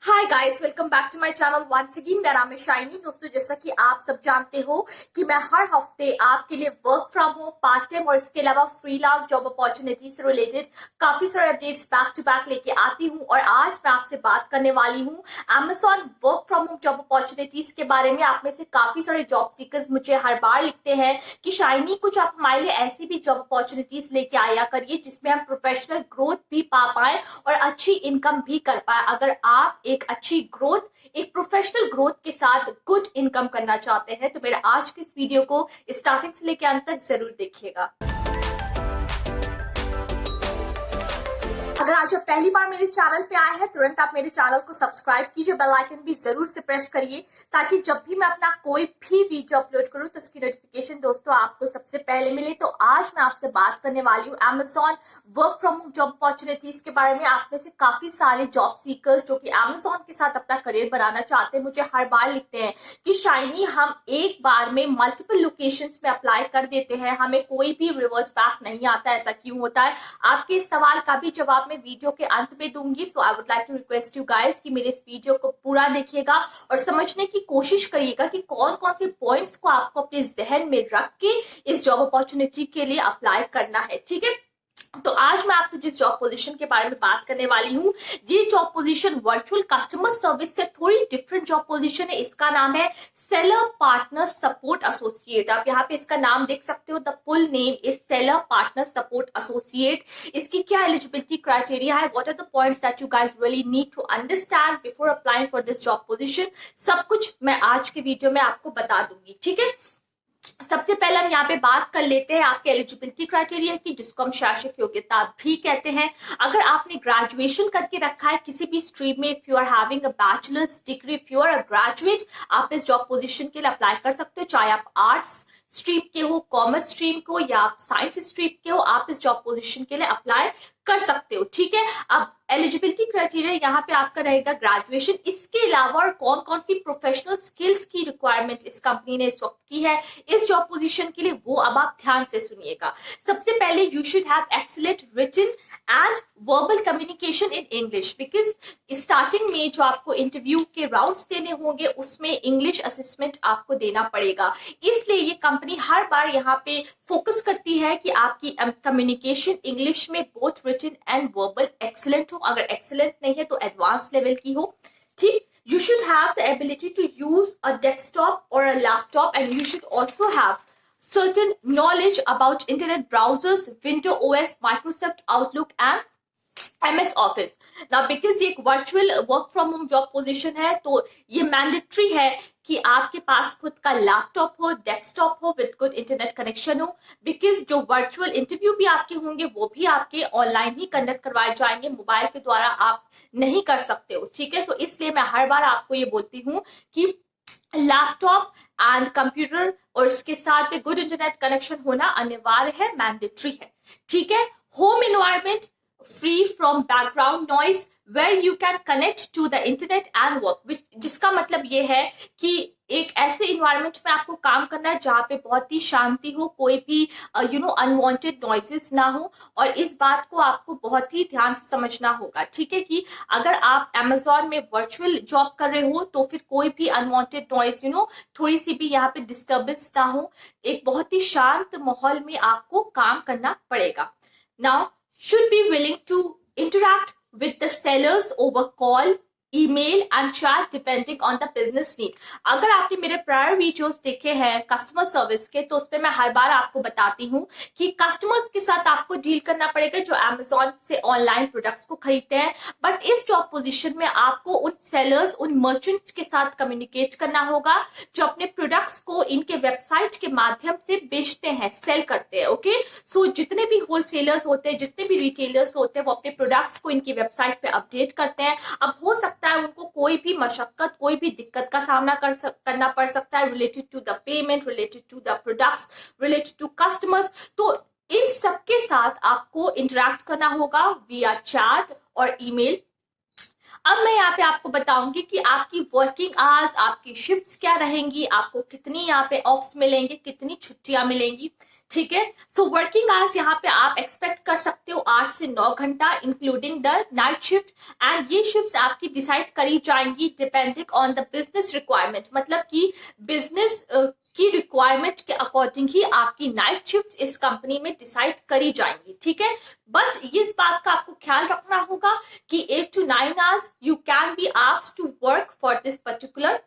Hi guys, welcome back to my channel once again. मेरा नाम है शाइनी। दोस्तों, जैसा कि आप सब जानते हो कि मैं हर हफ्ते आपके लिए work from home, part time और इसके अलावा फ्रीलांस जॉब अपॉर्चुनिटी से रिलेटेड काफी सारे अपडेट्स बैक टू बैक लेके आती हूँ। और आज मैं आपसे बात करने वाली हूँ Amazon work from home job opportunities के बारे में। आप में से काफी सारे जॉब सीकर्स मुझे हर बार लिखते हैं कि शाइनी, कुछ आप हमारे लिए ऐसी भी जॉब अपॉर्चुनिटीज लेके आया करिए जिसमें हम प्रोफेशनल ग्रोथ भी पा पाए और अच्छी इनकम भी कर पाए। अगर आप एक अच्छी ग्रोथ, एक प्रोफेशनल ग्रोथ के साथ गुड इनकम करना चाहते हैं तो मेरे आज के इस वीडियो को स्टार्टिंग से लेकर अंत तक जरूर देखिएगा। अगर आज आप पहली बार मेरे चैनल पे आए हैं, तुरंत आप मेरे चैनल को सब्सक्राइब कीजिए, बेल आइकन भी जरूर से प्रेस करिए ताकि जब भी मैं अपना कोई भी वीडियो अपलोड करूं तो उसकी नोटिफिकेशन दोस्तों आपको सबसे पहले मिले। तो आज मैं आपसे बात करने वाली हूँ Amazon work from home job opportunities के बारे में। आप में से काफी सारे जॉब सीकर्स जो कि Amazon के साथ अपना करियर बनाना चाहते हैं मुझे हर बार लिखते हैं कि शाइनी, हम एक बार में मल्टीपल लोकेशंस में अप्लाई कर देते हैं, हमें कोई भी रिवर्स बैक नहीं आता, ऐसा क्यों होता है? आपके इस सवाल का भी जवाब मैं वीडियो के अंत में दूंगी। So I would like to request you guys कि मेरे इस वीडियो को पूरा देखिएगा और समझने की कोशिश करिएगा कि कौन कौन से पॉइंट्स को आपको अपने जहन में रख के इस जॉब अपॉर्चुनिटी के लिए अप्लाई करना है। ठीक है, तो आज मैं आपसे जिस जॉब पोजीशन के बारे में बात करने वाली हूँ, ये job position virtual customer service से थोड़ी डिफरेंट जॉब पोजीशन है। इसका नाम है सेलर पार्टनर सपोर्ट एसोसिएट। आप यहाँ पे इसका नाम देख सकते हो, the full name is seller partner support associate. इसकी क्या एलिजिबिलिटी क्राइटेरिया है, what are the points that you guys really need to understand before applying for this job position, सब कुछ मैं आज के वीडियो में आपको बता दूंगी। ठीक है, सबसे पहले हम यहाँ पे बात कर लेते हैं आपके एलिजिबिलिटी क्राइटेरिया की, जिसको हम शैक्षिक योग्यता भी कहते हैं। अगर आपने ग्रेजुएशन करके रखा है किसी भी स्ट्रीम में, if you are having a bachelor's degree, if you are a graduate, आप इस जॉब पोजीशन के लिए अप्लाई कर सकते हो। चाहे आप आर्ट्स स्ट्रीम के हो, कॉमर्स स्ट्रीम को या आप साइंस स्ट्रीम के हो, आप इस जॉब पोजीशन के लिए अप्लाई कर सकते हो। ठीक है, अब एलिजिबिलिटी क्राइटेरिया यहाँ पे आपका रहेगा ग्रेजुएशन। इसके अलावा और कौन कौन सी प्रोफेशनल स्किल्स की रिक्वायरमेंट इस कंपनी ने इस वक्त की है इस जॉब पोजीशन के लिए, वो अब आप ध्यान से सुनिएगा। सबसे पहले you should have excellent written and verbal communication in English, because starting में जो आपको इंटरव्यू के राउंड्स देने होंगे उसमें इंग्लिश असेसमेंट आपको देना पड़ेगा। इसलिए ये कंपनी हर बार यहाँ पे फोकस करती है कि आपकी कम्युनिकेशन इंग्लिश में both written and verbal excellent हो। अगर एक्सीलेंट नहीं है तो एडवांस लेवल की हो। ठीक, you should have the ability to use a desktop or a laptop, and you should also have certain knowledge about internet browsers, Windows OS, Microsoft Outlook and MS office. ना because ये एक virtual work from home job position है तो ये mandatory है कि आपके पास खुद का लैपटॉप हो, डेस्कटॉप हो विद गुड इंटरनेट कनेक्शन हो, बिकॉज जो वर्चुअल इंटरव्यू भी आपके होंगे वो भी आपके ऑनलाइन ही कंडक्ट करवाए जाएंगे, मोबाइल के द्वारा आप नहीं कर सकते हो। ठीक है, सो इसलिए मैं हर बार आपको ये बोलती हूँ कि लैपटॉप एंड कंप्यूटर और इसके साथ में गुड इंटरनेट कनेक्शन होना अनिवार्य है, मैंडेटरी है। ठीक है, home environment free from background noise where you can connect to the internet and work, जिसका मतलब ये है कि एक ऐसे इन्वायरमेंट में आपको काम करना है जहाँ पे बहुत ही शांति हो, कोई भी अनवांटेड नॉइसेस ना हो। और इस बात को आपको बहुत ही ध्यान से समझना होगा। ठीक है, कि अगर आप Amazon में वर्चुअल जॉब कर रहे हो तो फिर कोई भी अनवांटेड नॉइज थोड़ी सी भी यहाँ पे डिस्टर्बेंस ना हो, एक बहुत ही शांत माहौल में आपको काम करना पड़ेगा। Now should be willing to interact with the sellers over call, email and chat depending on the business need. अगर आपने मेरे प्रायर वीडियोस देखे हैं कस्टमर सर्विस के तो उसपे मैं हर बार आपको बताती हूँ कि कस्टमर्स के साथ आपको डील करना पड़ेगा जो Amazon से ऑनलाइन प्रोडक्ट्स को खरीदते हैं। बट इस जॉब पोजीशन में आपको उन सेलर्स, उन मर्चेंट्स के साथ कम्युनिकेट करना होगा जो अपने प्रोडक्ट्स को इनके वेबसाइट के माध्यम से बेचते हैं, सेल करते हैं। ओके, सो जितने भी होलसेलर्स होते हैं, जितने भी रिटेलर्स होते हैं, वो अपने प्रोडक्ट्स को इनकी वेबसाइट पे अपडेट करते हैं। अब हो सकता है उनको कोई भी मशक्कत, कोई भी दिक्कत का सामना करना पड़ सकता है related to the payment, related to the products, related to customers. तो इन सबके साथ आपको इंटरेक्ट करना होगा विया चैट और ईमेल। अब मैं यहाँ पे आपको बताऊंगी कि आपकी वर्किंग आवर्स, आपकी शिफ्ट्स क्या रहेंगी, आपको कितनी यहाँ पे ऑफ्स मिलेंगे, कितनी छुट्टियां मिलेंगी। ठीक है। सो वर्किंग आवर्स यहाँ पे आप एक्सपेक्ट कर सकते हो 8 से 9 घंटा including the night shift, and ये शिफ्ट्स आपकी डिसाइड करी जाएंगी depending on the business requirement, मतलब कि बिजनेस की रिक्वायरमेंट के अकॉर्डिंग ही आपकी नाइट शिफ्ट इस कंपनी में डिसाइड करी जाएंगी, ठीक है। बट इस बात का आपको ख्याल रखना होगा कि 8 to 9 hours you can be asked to work for this particular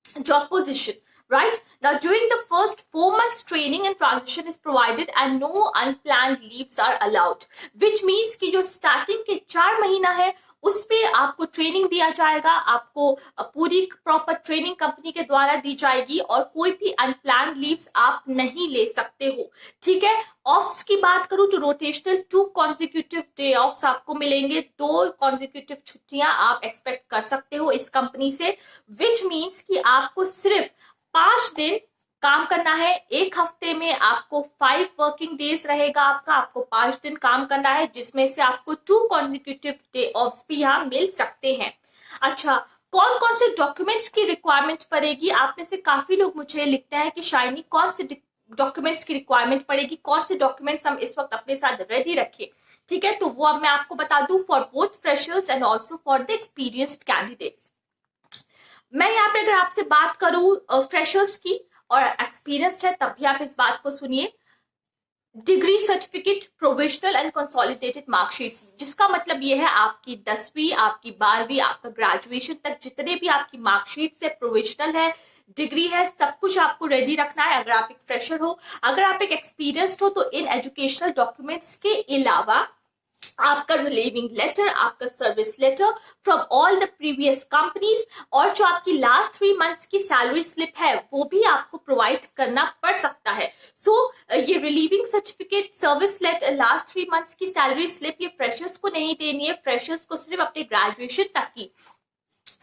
job position, right? Now during the first 4 months training and transition is provided and no unplanned leaves are allowed, which means कि जो starting के 4 महीना है उस पे आपको training दिया जाएगा, आपको पूरी प्रॉपर ट्रेनिंग कंपनी के द्वारा दी जाएगी और कोई भी अनप्लान्ड लीव्स आप नहीं ले सकते हो, ठीक है। ऑफ्स की बात करूं तो रोटेशनल 2 कॉन्जिक्यूटिव डे ऑफ्स आपको मिलेंगे, 2 कॉन्जिक्यूटिव छुट्टियां आप एक्सपेक्ट कर सकते हो इस कंपनी से, विच मीन्स कि आपको सिर्फ 5 दिन काम करना है। एक हफ्ते में आपको 5 वर्किंग डेज रहेगा, आपको 5 दिन काम करना है, जिसमें से आपको 2 कॉन्जिक्यूटिव डे ऑफ्स भी यहाँ मिल सकते हैं। अच्छा, कौन कौन से डॉक्यूमेंट्स की रिक्वायरमेंट पड़ेगी? आप में से काफी लोग मुझे लिखते हैं कि शाइनी कौन से डॉक्यूमेंट्स की रिक्वायरमेंट पड़ेगी, कौन से डॉक्यूमेंट्स हम इस वक्त अपने साथ रेडी रखें, ठीक है। तो वो अब मैं आपको बता दूं for both freshers and also for the experienced candidates. मैं यहाँ पे अगर आपसे बात करूं फ्रेशर्स की और एक्सपीरियंस्ड है तब भी आप इस बात को सुनिए। Degree certificate, provisional and consolidated marksheet, जिसका मतलब ये है आपकी 10वीं, आपकी 12वीं, आपका ग्रेजुएशन तक जितने भी आपकी मार्कशीट है, प्रोविजनल है, डिग्री है, सब कुछ आपको रेडी रखना है अगर आप एक फ्रेशर हो। अगर आप एक एक्सपीरियंस्ड हो तो इन एजुकेशनल डॉक्यूमेंट्स के अलावा आपका रिलीविंग लेटर, आपका service letter from all the previous companies, और जो आपकी लास्ट 3 मंथ्स की सैलरी स्लिप है वो भी आपको प्रोवाइड करना पड़ सकता है। सो ये relieving certificate, service letter, last 3 months की सैलरी स्लिप ये फ्रेशर्स को नहीं देनी है, फ्रेशर्स को सिर्फ अपने ग्रेजुएशन तक की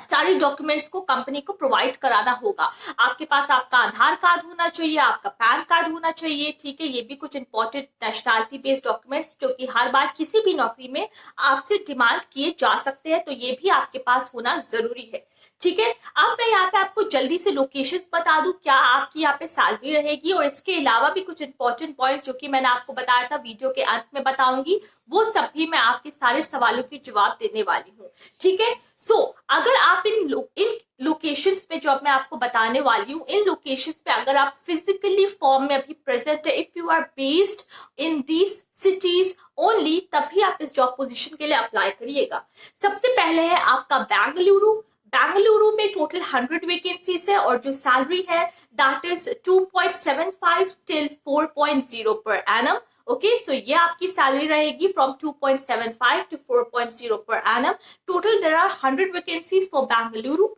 सारी डॉक्यूमेंट्स को कंपनी को प्रोवाइड कराना होगा। आपके पास आपका आधार कार्ड होना चाहिए, आपका पैन कार्ड होना चाहिए, ठीक है। ये भी कुछ इंपॉर्टेंट नेशनलिटी बेस्ड डॉक्यूमेंट्स जो कि हर बार किसी भी नौकरी में आपसे डिमांड किए जा सकते हैं, तो ये भी आपके पास होना जरूरी है, ठीक है। अब मैं यहाँ पे आपको जल्दी से लोकेशंस बता दूं क्या आपकी यहाँ पे सैलरी रहेगी, और इसके अलावा भी कुछ इंपॉर्टेंट पॉइंट्स जो कि मैंने आपको बताया था वीडियो के अंत में बताऊंगी, वो सब भी मैं आपके सारे सवालों के जवाब देने वाली हूँ, ठीक है। सो अगर आप इन लोकेशंस पे जो अब मैं आपको बताने वाली हूँ, इन लोकेशंस पे अगर आप फिजिकली फॉर्म में अभी प्रेजेंट है, if you are based in these cities only, तभी आप इस जॉब पोजीशन के लिए अप्लाई करिएगा। सबसे पहले है आपका बेंगलुरु में टोटल 100 वैकेंसीज है और जो सैलरी है that is 2.75 till 4.0 per annum। Okay, so ये आपकी सैलरी रहेगी from 2.75 to 4.0 per annum। Total there are 100 vacancies for Bengaluru.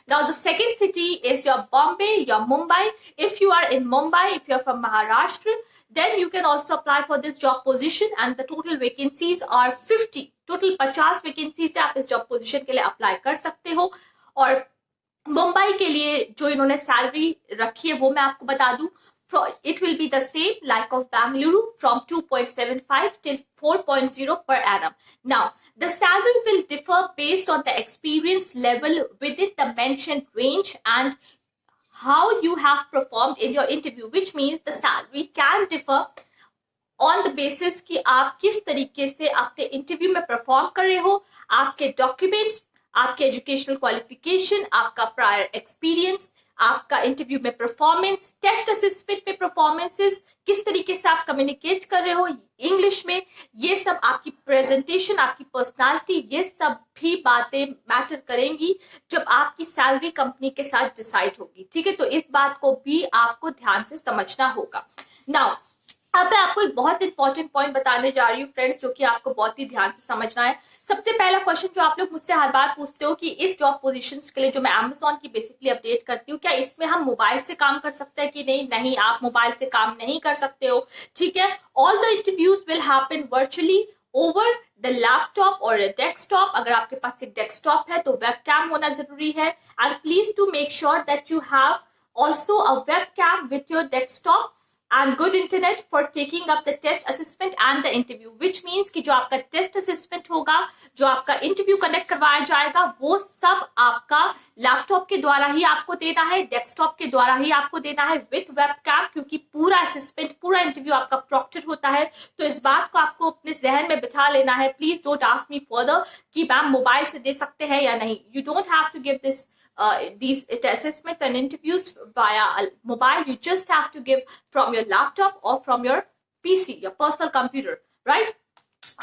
Now the second city is your Bombay, your Mumbai. If you are in Mumbai, if you are from Maharashtra, then you can also apply for this job position and the total vacancies are 50. Total 50 vacancies है, आप इस job position के लिए apply कर सकते हो। और मुंबई के लिए जो इन्होंने सैलरी रखी है वो मैं आपको बता दूं, it will be the same like of Bangalore from 2.75 till 4.0 per annum. Now, the salary will differ based on the experience level within the mentioned range and how you have performed in your interview, which means the salary can differ on the basis कि आप किस तरीके से अपने interview में perform कर रहे हो, आपके डॉक्यूमेंट्स, आपके एजुकेशनल क्वालिफिकेशन, आपका प्रायर एक्सपीरियंस, आपका इंटरव्यू में परफॉर्मेंस, टेस्ट असेसमेंट में परफॉर्मेंसेस, किस तरीके से आप कम्युनिकेट कर रहे हो इंग्लिश में, ये सब आपकी प्रेजेंटेशन, आपकी पर्सनालिटी, ये सब भी बातें मैटर करेंगी जब आपकी सैलरी कंपनी के साथ डिसाइड होगी, ठीक है। तो इस बात को भी आपको ध्यान से समझना होगा। नाउ अब मैं आपको एक बहुत इंपॉर्टेंट पॉइंट बताने जा रही हूँ फ्रेंड्स, जो कि आपको बहुत ही ध्यान से समझना है। सबसे पहला क्वेश्चन जो आप लोग मुझसे हर बार पूछते हो कि इस जॉब पोजीशंस के लिए जो मैं Amazon की बेसिकली अपडेट करती हूँ, क्या इसमें हम मोबाइल से काम कर सकते हैं कि नहीं? नहीं, आप मोबाइल से काम नहीं कर सकते हो, ठीक है। All the interviews will happen virtually over the laptop और डेस्कटॉप। अगर आपके पास एक डेस्कटॉप है तो वेबकैम होना जरूरी है, and please to make sure that you have also a webcam with your desktop and good internet for taking up the test assessment and the interview, which means कि जो आपका टेस्ट असेसमेंट होगा, जो आपका interview conduct करवाया जाएगा, वो सब आपका लैपटॉप के द्वारा ही आपको देना है, डेस्कटॉप के द्वारा ही आपको देना है विथ वेबकैम, क्योंकि पूरा असेसमेंट, पूरा इंटरव्यू आपका प्रॉक्टर होता है। तो इस बात को आपको अपने जहन में बिठा लेना है। Please don't ask me further कि मैम मोबाइल से दे सकते हैं या नहीं। You don't have to give this these assessments and interviews via mobile. You just have to give from your laptop or from your PC, your personal computer, right?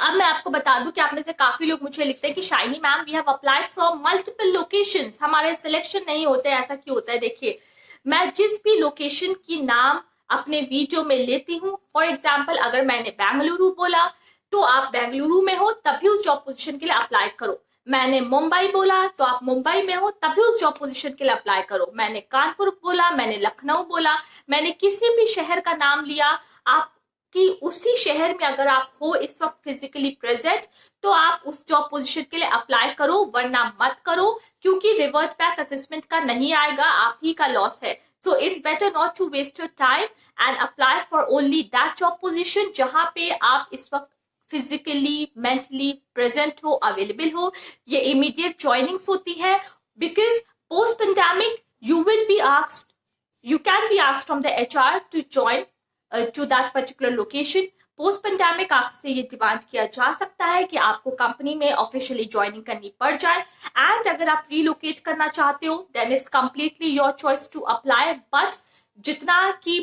अब मैं आपको बता दूं कि आप में से काफी लोग मुझे लिखते हैं कि Shiny ma'am we have applied from multiple locations, हमारे सिलेक्शन नहीं होते, ऐसा क्यों होता है? देखिए, मैं जिस भी लोकेशन की नाम अपने वीडियो में लेती हूँ, फॉर एग्जाम्पल अगर मैंने बेंगलुरु बोला तो आप बेंगलुरु में हो तभी उस जॉब पोजीशन के लिए अप्लाई करो। मैंने मुंबई बोला तो आप मुंबई में हो तभी उस जॉब पोजीशन के लिए अप्लाई करो। मैंने कानपुर बोला, मैंने लखनऊ बोला, मैंने किसी भी शहर का नाम लिया, आपकी उसी शहर में अगर आप हो इस वक्त फिजिकली प्रेजेंट तो आप उस जॉब पोजीशन के लिए अप्लाई करो, वरना मत करो, क्योंकि रिवर्ट बैक असेसमेंट का नहीं आएगा, आप ही का लॉस है। So it's better not to waste your time and apply for only that job position जहां पे आप इस वक्त फिजिकली मेंटली प्रेजेंट हो, अवेलेबल हो। ये इमीडिएट ज्वाइनिंग्स होती है, because post pandemic you will be asked, you can be asked from the HR to join to that particular location. Post pandemic आपसे ये डिमांड किया जा सकता है कि आपको कंपनी में ऑफिशियली ज्वाइनिंग करनी पड़ जाए, एंड अगर आप रीलोकेट करना चाहते हो then it's completely your choice to apply. But जितना कि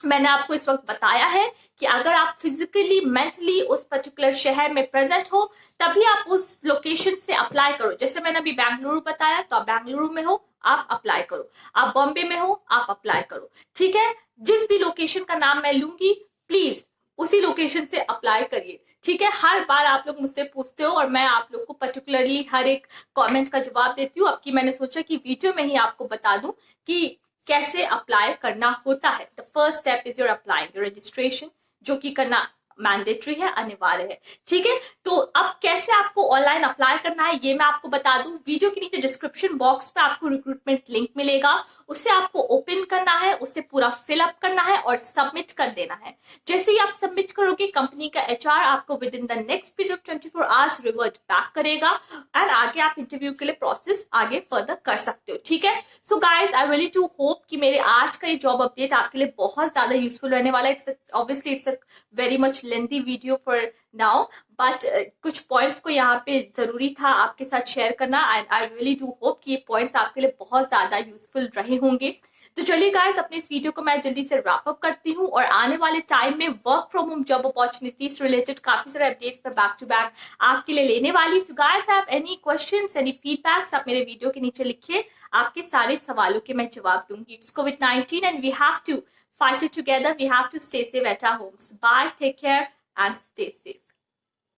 मैंने आपको इस वक्त बताया है कि अगर आप फिजिकली मेंटली उस पर्टिकुलर शहर में प्रेजेंट हो तभी आप उस लोकेशन से अप्लाई करो। जैसे मैंने अभी बेंगलुरु बताया तो आप बेंगलुरु में हो आप अप्लाई करो, आप बॉम्बे में हो आप अप्लाई करो, ठीक है? जिस भी लोकेशन का नाम मैं लूंगी प्लीज उसी लोकेशन से अप्लाई करिए, ठीक है? हर बार आप लोग मुझसे पूछते हो और मैं आप लोग को पर्टिकुलरली हर एक कमेंट का जवाब देती हूँ। अब की मैंने सोचा कि वीडियो में ही आपको बता दूं कि कैसे अप्लाई करना होता है। The first step is your applying registration, जो कि करना मैंडेटरी है, अनिवार्य है, ठीक है? तो अब कैसे आपको ऑनलाइन अप्लाई करना है ये मैं आपको बता दूं। वीडियो के नीचे डिस्क्रिप्शन बॉक्स पे आपको रिक्रूटमेंट लिंक मिलेगा, उसे आपको ओपन करना है, उसे पूरा फिलअप करना है और सबमिट कर देना है। जैसे ही आप सबमिट करोगे कंपनी का HR आपको with in the next period of 24 hours revert back करेगा एंड आगे आप इंटरव्यू के लिए प्रोसेस आगे फर्दर कर सकते हो, ठीक है? So guys I really do hope कि मेरे आज का ये जॉब अपडेट आपके लिए बहुत ज्यादा यूजफुल रहने वाला है। Obviously it's a very much lengthy video for now, but कुछ पॉइंट्स को यहाँ पे जरूरी था आपके साथ शेयर करना, and I really do hope कि ये पॉइंट्स आपके लिए बहुत ज्यादा यूजफुल रहे होंगे। तो चलिए गाइस, अपने इस वीडियो को मैं जल्दी से रैप अप करती हूँ और आने वाले टाइम में work from home job opportunities related काफी सारे अपडेट्स में बैक टू बैक आपके लिए लेने वाली। If you guys have any questions, any feedbacks, आप मेरे वीडियो के नीचे लिखिए, आपके सारे सवालों के मैं जवाब दूंगी। It's COVID-19 and we have to fight it together. We have to stay safe at our homes. Bye, take care and stay safe.